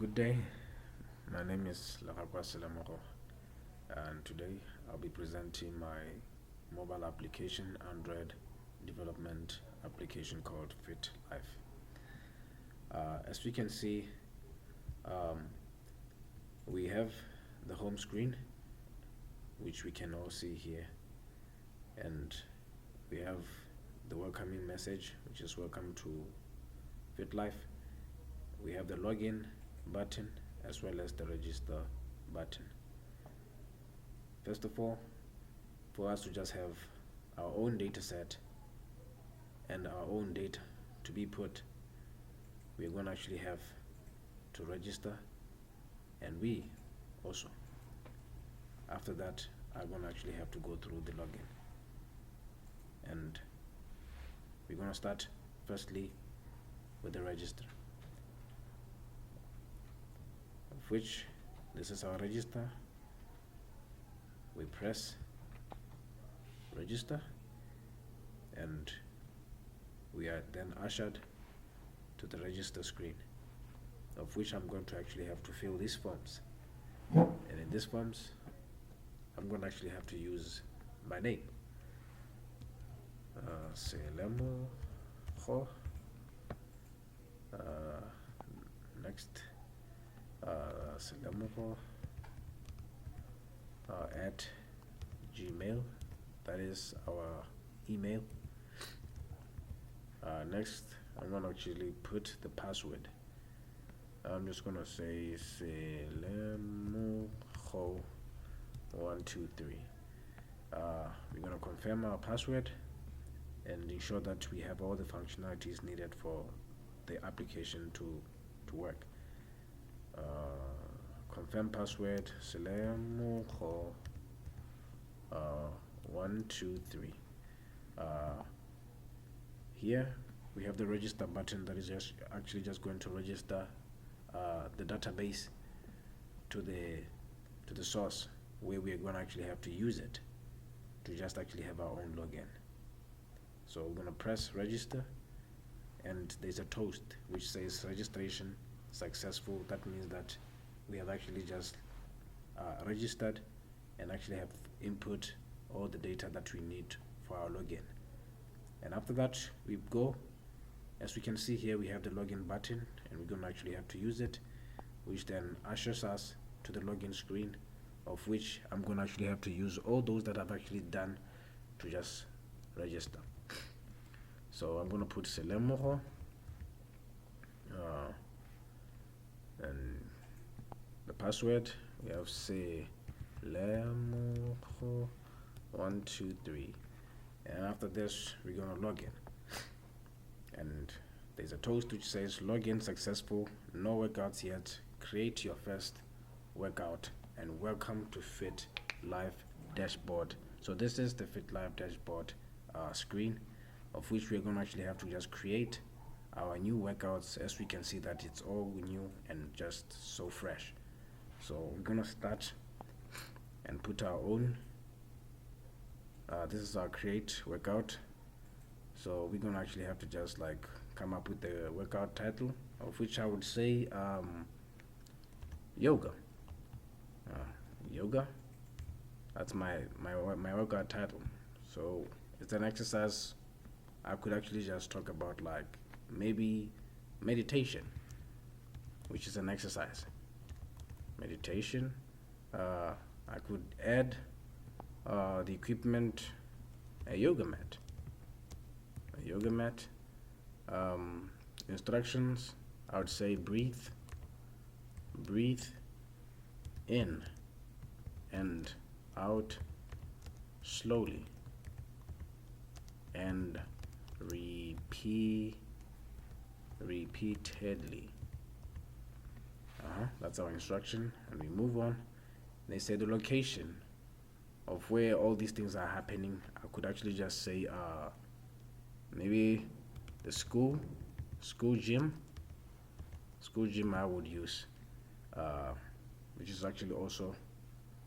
Good day. My name is Lakakwa Selamoro, and today I'll be presenting my mobile application Android development application called FitLife. As we can see, um, we have the home screen, which we can all see here, and we have the welcoming message, which is welcome to FitLife. We have the login button as well as the register button. First of all, for us to just have our own data set and our own data to be put, we're going to actually have to register, and we also, after that, are going to actually have to go through the login. And we're going to start firstly with the register, of which this is our register. We press register, and we are then ushered to the register screen, of which I'm going to actually have to fill these forms. And in these forms, I'm going to actually have to use my name. Selemo Ho. Next, Selemo at Gmail. That is our email. Next, I'm going to actually put the password. I'm just going to say Selemoho123. We're going to confirm our password and ensure that we have all the functionalities needed for the application to work. Confirm password Selemoho123. Here we have the register button that is just going to register the database to the source where we are going to actually have to use it to just actually have our own login. So we're going to press register, and there's a toast which says registration successful. That means that we have actually just registered and actually have input all the data that we need for our login. And after that, we go, as we can see here, we have the login button, and we're going to actually have to use it, which then ushers us to the login screen, of which I'm going to actually have to use all those that I've actually done to just register. So I'm going to put Selemoho, and the password, we have Selemoho123. And after this, we're going to log in. And there's a toast which says login successful, no workouts yet, create your first workout, and welcome to FitLife dashboard. So this is the FitLife dashboard screen, of which we're going to actually have to just create our new workouts. As we can see that it's all new and just so fresh. So we're going to start and put our own. This is our create workout. So we're going to actually have to just like come up with the workout title, of which I would say yoga. Yoga. That's my workout title. So it's an exercise. I could actually just talk about like maybe meditation, which is an exercise. Meditation. I could add the equipment, a yoga mat. Instructions, I would say breathe in and out slowly, and repeatedly. That's our instruction, and we move on. They say the location of where all these things are happening. I could actually just say maybe the school gym I would use, which is actually also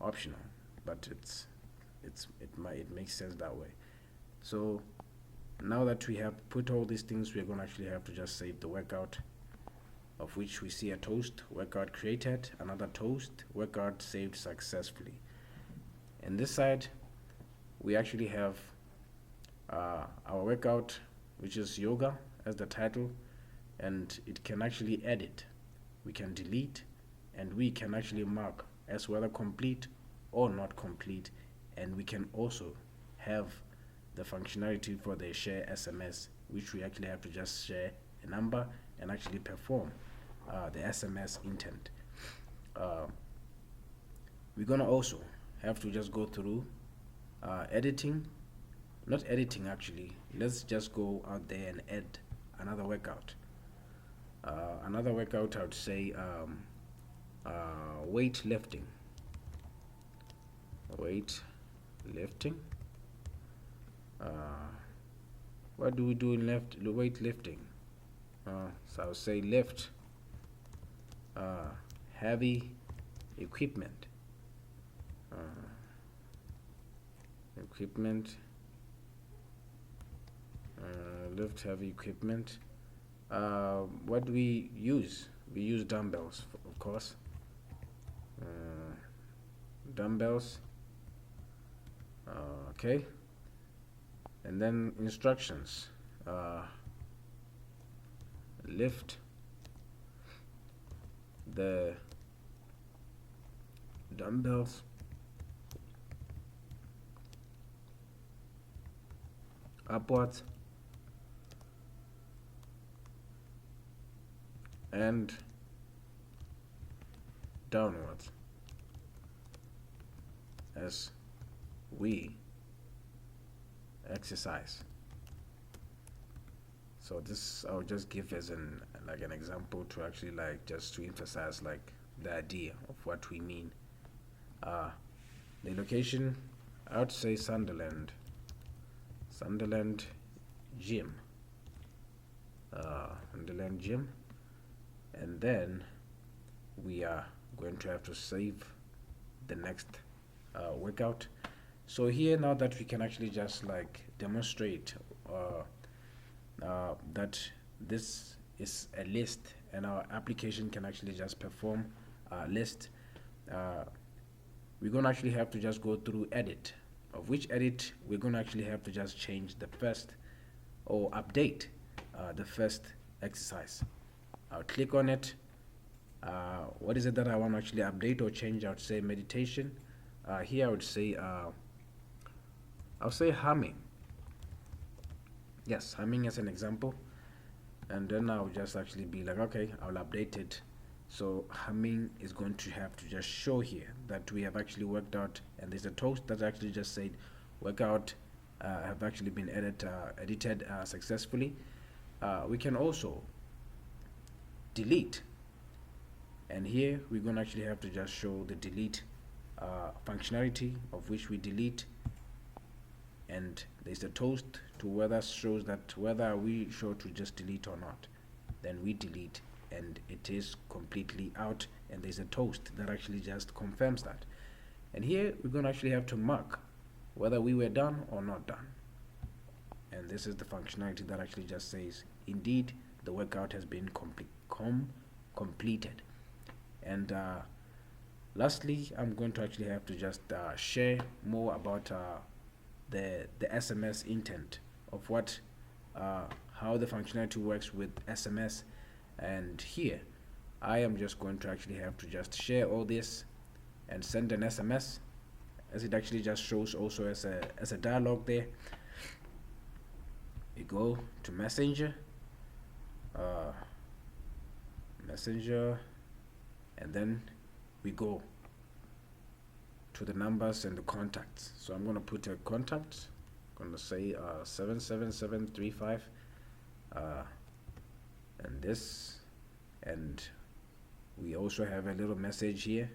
optional, but it makes sense that way. So now that we have put all these things, we're going to actually have to just save the workout, of of which we see a toast, workout created, another toast, workout saved successfully. And this side, we actually have our workout, which is yoga as the title, and it can actually edit, we can delete, and we can actually mark as whether complete or not complete. And we can also have the functionality for the share SMS, which we actually have to just share a number and actually perform the SMS intent. We're gonna also have to just go through editing, not editing actually, let's just go out there and add another workout. Another workout, I would say weight lifting. What do we do in weight lifting? So I would say lift heavy equipment. Lift heavy equipment. What do we use? We use dumbbells, of course. Dumbbells. Okay. And then instructions. Lift the dumbbells upwards and downwards as we exercise. So this I'll just give as an example to actually just to emphasize the idea of what we mean. The location, I would say Sunderland gym. Sunderland gym. And then we are going to have to save the next workout. So here, now that we can actually just demonstrate that this is a list and our application can actually just perform a list, we're going to actually have to just go through edit, of which edit we're going to actually have to just change the first or update the first exercise. I'll click on it. What is it that I want to actually update or change? I would say meditation. Here I would say I'll say humming. Yes, humming as an example. And then I'll just actually be okay, I'll update it. So humming is going to have to just show here that we have actually worked out, and there's a toast that actually just said workout have actually been edited successfully. We can also delete, and here we're going to actually have to just show the delete functionality, of which we delete, and there's a toast to whether shows that whether we show to just delete or not. Then we delete and it is completely out, and there's a toast that actually just confirms that. And here we're going to actually have to mark whether we were done or not done, and this is the functionality that actually just says indeed the workout has been completed. And lastly, I'm going to actually have to just share more about the SMS intent of what how the functionality works with SMS. And here I am just going to actually have to just share all this and send an SMS, as it actually just shows also as a dialogue there. You go to Messenger, and then we go to the numbers and the contacts. So I'm going to put a contact. I'm going to say 77735 and this, and we also have a little message here.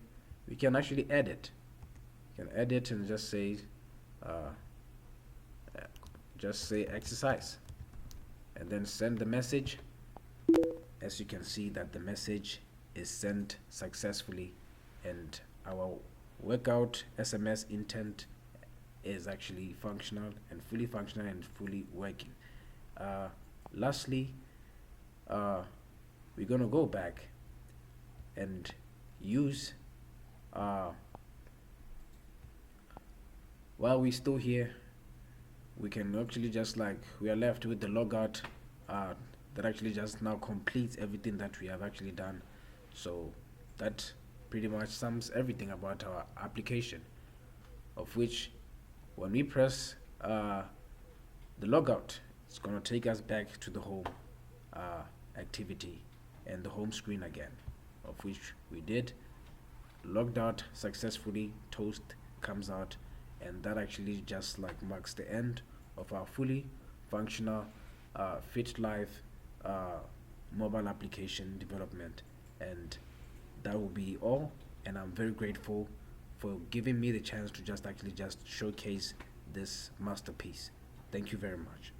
We can actually edit. You can edit and just say exercise, and then send the message. As you can see that the message is sent successfully, and our workout SMS intent is actually functional and fully working. Lastly, we're gonna go back and use while we're still here, we can actually just like we are left with the logout that actually just now completes everything that we have actually done. So that pretty much sums everything about our application, of which when we press the logout, it's going to take us back to the home activity and the home screen again, of which we did logged out successfully. Toast comes out, and that actually just like marks the end of our fully functional FitLife mobile application development. And that will be all, and I'm very grateful for giving me the chance to just actually just showcase this masterpiece. Thank you very much.